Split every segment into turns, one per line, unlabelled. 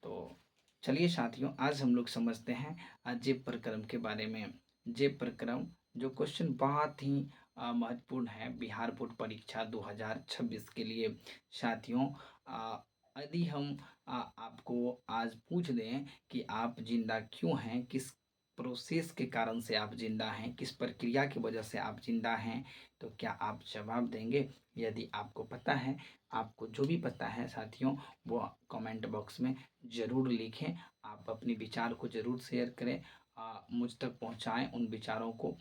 तो चलिए साथियों, आज हम लोग समझते हैं जेब प्रक्रम के बारे में। जेब प्रक्रम जो क्वेश्चन बहुत ही महत्वपूर्ण है बिहार बोर्ड परीक्षा 2026 के लिए। साथियों, यदि हम आपको आज पूछ दें कि आप जिंदा क्यों हैं, किस प्रोसेस के कारण से आप जिंदा हैं, किस प्रक्रिया की वजह से आप जिंदा हैं, तो क्या आप जवाब देंगे? यदि आपको पता है, आपको जो भी पता है साथियों, वो कमेंट बॉक्स में ज़रूर लिखें। आप अपने विचार को ज़रूर शेयर करें, मुझ तक पहुंचाएं उन विचारों को।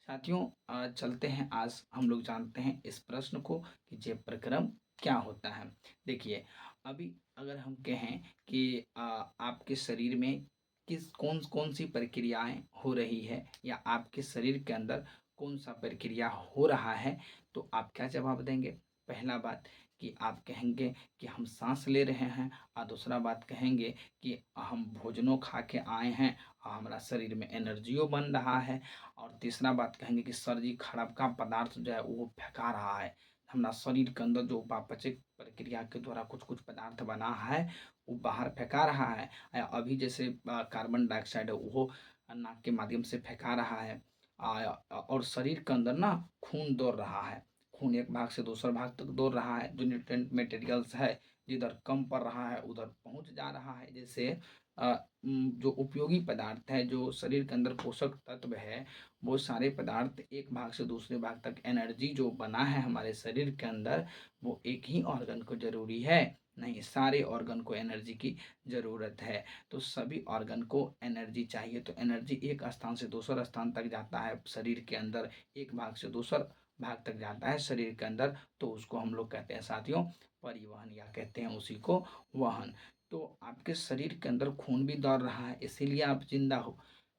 साथियों, चलते हैं, आज हम लोग जानते हैं इस प्रश्न को कि जेब प्रक्रम क्या होता है। देखिए, अभी अगर हम कहें कि आपके शरीर में किस कौन कौन सी प्रक्रियाएं हो रही है या आपके शरीर के अंदर कौन सा प्रक्रिया हो रहा है, तो आप क्या जवाब देंगे? पहला बात कि आप कहेंगे कि हम सांस ले रहे हैं, और दूसरा बात कहेंगे कि हम भोजनों खा के आए हैं और हमारा शरीर में एनर्जियों बन रहा है, और तीसरा बात कहेंगे कि सर जी खराब का पदार्थ जो है वो फेंका रहा है, हमारा शरीर के अंदर जो उपापचय प्रक्रिया के द्वारा कुछ कुछ पदार्थ बना है वो बाहर फेंका रहा है। अभी जैसे कार्बन डाइऑक्साइड है वो नाक के माध्यम से फेंका रहा है। और शरीर के अंदर ना खून दौड़ रहा है, खून एक भाग से दूसरे भाग तक दौड़ रहा है, जो न्यूट्रेंट मटेरियल्स है जिधर कम पड़ रहा है उधर पहुंच जा रहा है। जैसे जो उपयोगी पदार्थ है, जो शरीर के अंदर पोषक तत्व है, वो सारे पदार्थ एक भाग से दूसरे भाग तक एनर्जी जो बना है हमारे शरीर के अंदर, वो एक ही ऑर्गन को जरूरी है नहीं, सारे ऑर्गन को एनर्जी की ज़रूरत है। तो सभी ऑर्गन को एनर्जी चाहिए, तो एनर्जी एक स्थान से दूसरे स्थान तक जाता है शरीर के अंदर, एक भाग से दूसरा भाग तक जाता है शरीर के अंदर, तो उसको हम लोग कहते हैं साथियों परिवहन, या कहते हैं उसी को वहन। तो आपके शरीर के अंदर खून भी दौड़ रहा है, इसीलिए आप जिंदा हो।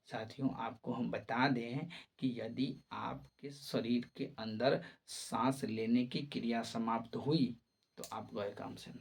साथियों, आपको हम बता दें कि यदि आपके शरीर के अंदर सांस लेने की क्रिया समाप्त हुई तो आप गए काम से।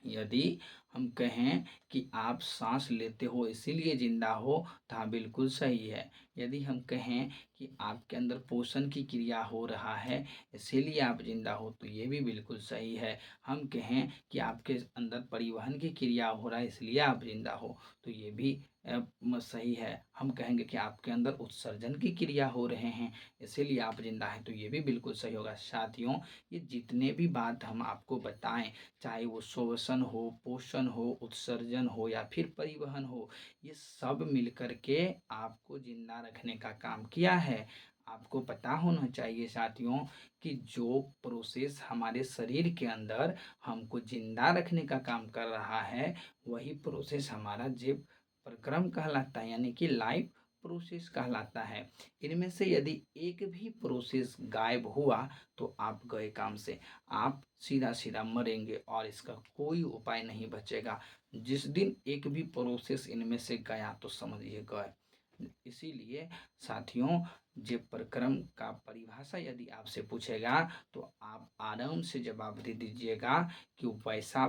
यदि हम कहें कि आप सांस लेते हो इसीलिए जिंदा हो, तो हाँ बिल्कुल सही है। यदि हम कहें कि आपके अंदर पोषण की क्रिया हो रहा है इसीलिए आप जिंदा हो, तो ये भी बिल्कुल सही है। हम कहें कि आपके अंदर परिवहन की क्रिया हो रहा है इसलिए आप जिंदा हो, तो ये भी सही है। हम कहेंगे कि आपके अंदर उत्सर्जन की क्रिया हो रहे हैं इसीलिए आप जिंदा हैं, तो ये भी बिल्कुल सही होगा। साथियों, ये जितने भी बात हम आपको बताएं, चाहे वो श्वसन हो, पोषण हो, उत्सर्जन हो या फिर परिवहन हो, ये सब मिलकर के आपको जिंदा रखने का काम किया है। आपको पता होना चाहिए साथियों कि जो प्रोसेस हमारे शरीर के अंदर हमको जिंदा रखने का काम कर रहा है, वही प्रोसेस हमारा जीव प्रक्रम कहलाता है, यानी कि लाइफ प्रोसेस कहलाता है। इनमें से यदि एक भी प्रोसेस गायब हुआ तो आप गए काम से, आप सीधा सीधा मरेंगे और इसका कोई उपाय नहीं बचेगा। जिस दिन एक भी प्रोसेस इनमें से गया तो समझिए गए। इसीलिए साथियों, जे प्रक्रम का परिभाषा यदि आपसे पूछेगा तो आप आराम से जवाब दे दीजिएगा कि वैसा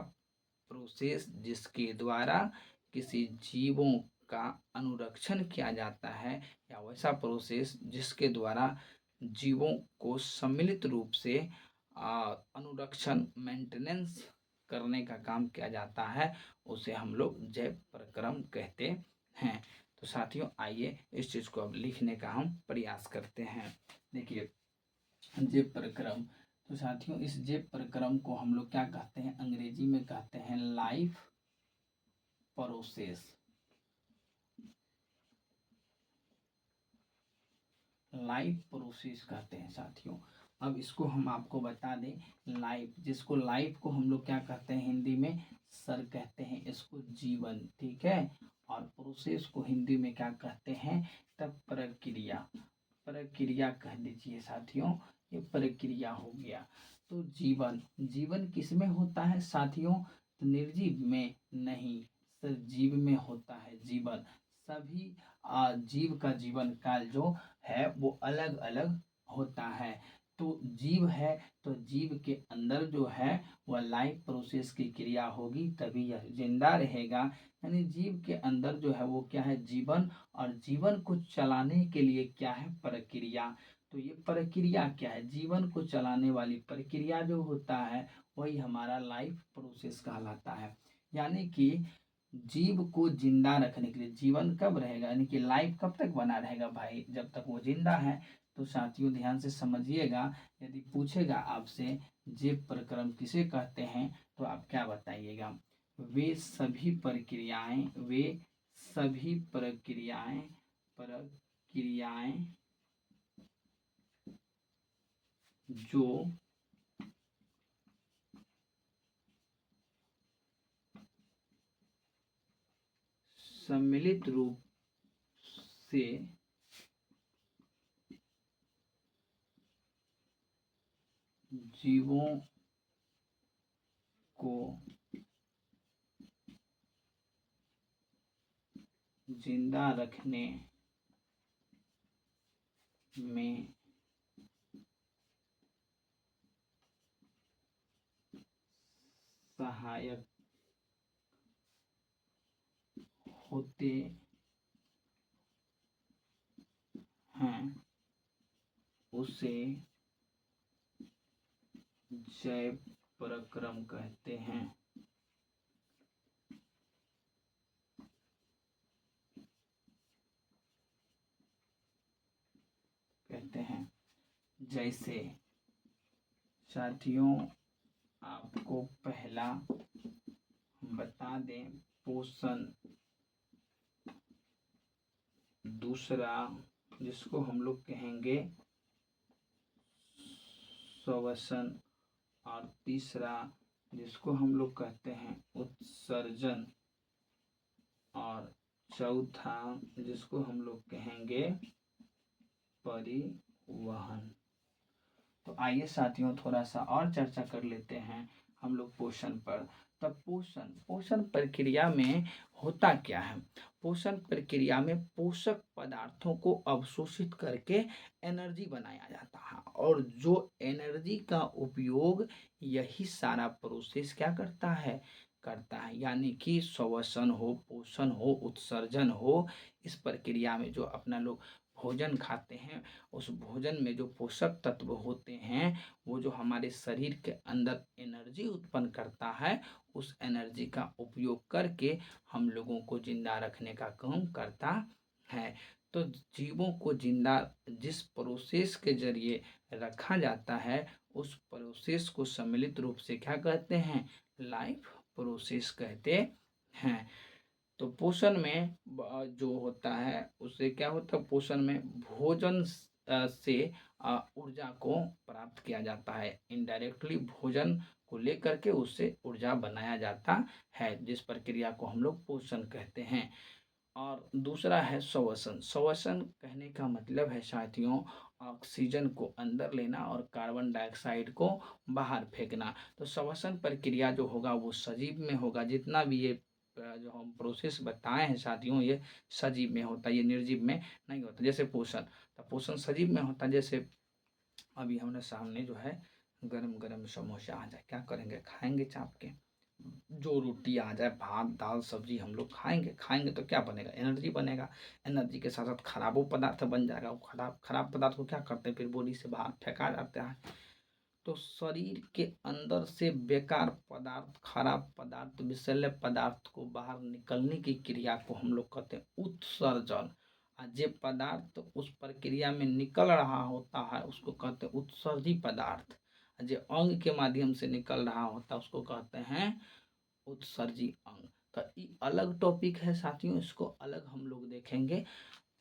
प्रोसेस जिसके द्वारा किसी जीवों का अनुरक्षण किया जाता है, या वैसा प्रोसेस जिसके द्वारा जीवों को सम्मिलित रूप से अनुरक्षण मेंटेनेंस करने का काम किया जाता है, उसे हम लोग जैव प्रक्रम कहते हैं। तो साथियों, आइए इस चीज़ को अब लिखने का हम प्रयास करते हैं। देखिए, जेव प्रक्रम, तो साथियों इस जेव प्रक्रम को हम लोग क्या कहते हैं, अंग्रेजी में कहते हैं लाइफ प्रोसेस। लाइफ प्रोसेस कहते हैं साथियों। अब इसको हम आपको बता दें, लाइफ, जिसको लाइफ को हम लोग क्या कहते हैं हिंदी में, सर कहते हैं इसको जीवन, ठीक है। और प्रोसेस को हिंदी में क्या कहते हैं, तब प्रक्रिया, प्रक्रिया कह दीजिए साथियों, ये प्रक्रिया हो गया। तो जीवन, जीवन किस में होता है साथियों, तो निर्जीव में नहीं, सजीव में होता है जीवन। सभी जीव का जीवन काल जो है वो अलग अलग होता है। तो जीव है तो जीव के अंदर जो है वह लाइफ प्रोसेस की क्रिया होगी तभी यह जिंदा रहेगा। यानी जीव के अंदर जो है वो क्या है, जीवन, और जीवन को चलाने के लिए क्या है, प्रक्रिया। तो ये प्रक्रिया क्या है, जीवन को चलाने वाली प्रक्रिया जो होता है वही हमारा लाइफ प्रोसेस कहलाता है। यानी कि जीव को जिंदा रखने के लिए, जीवन कब रहेगा यानी कि लाइफ कब तक बना रहेगा भाई, जब तक वो जिंदा है। तो साथियों ध्यान से समझिएगा, यदि पूछेगा आपसे जीव प्रक्रम किसे कहते हैं तो आप क्या बताइएगा। वे सभी प्रक्रियाएं जो सम्मिलित रूप से जीवों को जिंदा रखने में सहायक होते हैं, उसे जैव प्रक्रम कहते हैं। जैसे साथियों आपको पहला बता दें पोषण, दूसरा जिसको हम लोग कहेंगे श्वसन, और तीसरा जिसको हम लोग कहते हैं उत्सर्जन, और चौथा जिसको हम लोग कहेंगे परिवहन। तो आइए साथियों थोड़ा सा और चर्चा कर लेते हैं हम लोग पोषण पर। तब पोषण प्रक्रिया में होता क्या है। पोषण प्रक्रिया में पोषक पदार्थों को अवशोषित करके एनर्जी बनाया जाता है, और जो एनर्जी का उपयोग यही सारा प्रोसेस क्या करता है, यानी कि श्वसन हो, पोषण हो, उत्सर्जन हो, इस प्रक्रिया में जो अपना लोग भोजन खाते हैं, उस भोजन में जो पोषक तत्व होते हैं वो जो हमारे शरीर के अंदर एनर्जी उत्पन्न करता है, उस एनर्जी का उपयोग करके हम लोगों को जिंदा रखने का काम करता है। तो जीवों को जिंदा जिस प्रोसेस के जरिए रखा जाता है, उस प्रोसेस को सम्मिलित रूप से क्या कहते हैं, लाइफ प्रोसेस कहते हैं। तो पोषण में जो होता है उससे क्या होता है, पोषण में भोजन से ऊर्जा को प्राप्त किया जाता है। इनडायरेक्टली भोजन को लेकर के उससे ऊर्जा बनाया जाता है, जिस प्रक्रिया को हम लोग पोषण कहते हैं। और दूसरा है श्वसन। श्वसन कहने का मतलब है साथियों ऑक्सीजन को अंदर लेना और कार्बन डाइऑक्साइड को बाहर फेंकना। तो श्वसन प्रक्रिया जो होगा वो सजीव में होगा। जितना भी ये जो हम प्रोसेस बताए हैं साथियों, ये सजीव में होता है, ये निर्जीव में नहीं होता। जैसे पोषण, तो पोषण सजीव में होता है। जैसे अभी हमने सामने जो है गरम गरम समोसा आ जाए, क्या करेंगे, खाएंगे चाप के। जो रोटी आ जाए, भात दाल सब्जी हम लोग खाएंगे तो क्या बनेगा, एनर्जी बनेगा। एनर्जी के साथ साथ खराबो पदार्थ बन जाएगा। वो खराब पदार्थ को क्या करते हैं, फिर बॉडी से बाहर फेंका जाता है। तो शरीर के अंदर से बेकार पदार्थ, खराब पदार्थ, विषैले पदार्थ को बाहर निकलने की क्रिया को हम लोग कहते हैं उत्सर्जन। और जो पदार्थ उस प्रक्रिया में निकल रहा होता है उसको कहते हैं उत्सर्जी पदार्थ। जो अंग के माध्यम से निकल रहा होता है उसको कहते हैं उत्सर्जी अंग। तो ये अलग टॉपिक है साथियों, इसको अलग हम लोग देखेंगे।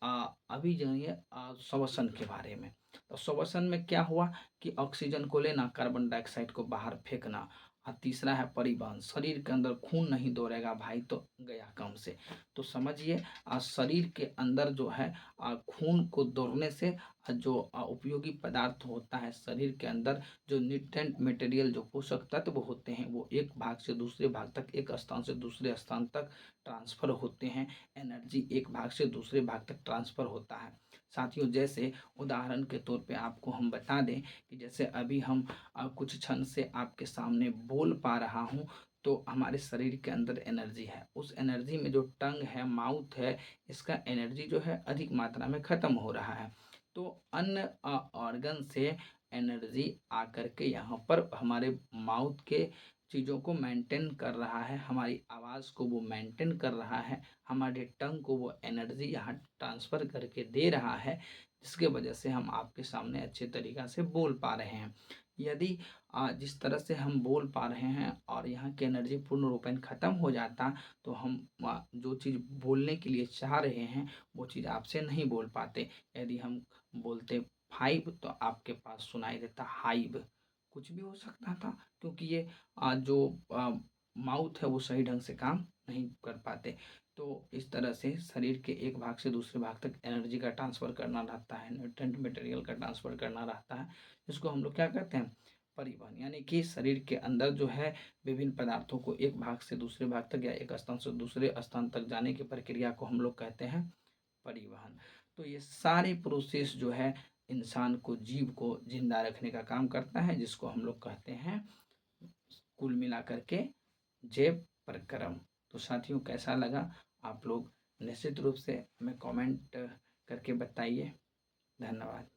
अभी जानिए श्वसन के बारे में। तो श्वसन में क्या हुआ कि ऑक्सीजन को लेना, कार्बन डाइऑक्साइड को बाहर फेंकना। और तीसरा है परिवहन। शरीर के अंदर खून नहीं दौड़ेगा भाई तो गया काम से। तो समझिए शरीर के अंदर जो है खून को दौड़ने से जो उपयोगी पदार्थ होता है शरीर के अंदर, जो न्यूट्रेंट मटेरियल, जो पोषक तत्व होते हैं, वो एक भाग से दूसरे भाग तक, एक स्थान से दूसरे स्थान तक ट्रांसफर होते हैं। एनर्जी एक भाग से दूसरे भाग तक ट्रांसफर होता है साथियों। जैसे उदाहरण के तौर पे आपको हम बता दें कि जैसे अभी हम कुछ क्षण से आपके सामने बोल पा रहा हूँ, तो हमारे शरीर के अंदर एनर्जी है। उस एनर्जी में जो टंग है, माउथ है, इसका एनर्जी जो है अधिक मात्रा में खत्म हो रहा है। तो अन्य ऑर्गन से एनर्जी आकर के यहाँ पर हमारे माउथ के चीज़ों को मेंटेन कर रहा है, हमारी आवाज़ को वो मेंटेन कर रहा है, हमारे टंग को वो एनर्जी यहाँ ट्रांसफ़र करके दे रहा है, जिसके वजह से हम आपके सामने अच्छे तरीक़ा से बोल पा रहे हैं। यदि जिस तरह से हम बोल पा रहे हैं और यहाँ की एनर्जी पूर्ण रूपेण ख़त्म हो जाता, तो हम जो चीज़ बोलने के लिए चाह रहे हैं, वो चीज़ आपसे नहीं बोल पाते। यदि हम बोलते 5 तो आपके पास सुनाई देता हाइव, कुछ भी हो सकता था, क्योंकि ये जो माउथ है वो सही ढंग से काम नहीं कर पाते। तो इस तरह से शरीर के एक भाग से दूसरे भाग तक एनर्जी का ट्रांसफ़र करना रहता है, न्यूट्रिएंट मटेरियल का ट्रांसफ़र करना रहता है, जिसको हम लोग क्या कहते हैं? परिवहन। यानी कि शरीर के अंदर जो है विभिन्न पदार्थों को एक भाग से दूसरे भाग तक या एक स्थान से दूसरे स्थान तक जाने की प्रक्रिया को हम लोग कहते हैं परिवहन। तो ये सारे प्रोसेस जो है इंसान को, जीव को ज़िंदा रखने का काम करता है, जिसको हम लोग कहते हैं कुल मिलाकर के जैव प्रक्रम। तो साथियों, कैसा लगा? आप लोग निश्चित रूप से हमें कमेंट करके बताइए। धन्यवाद।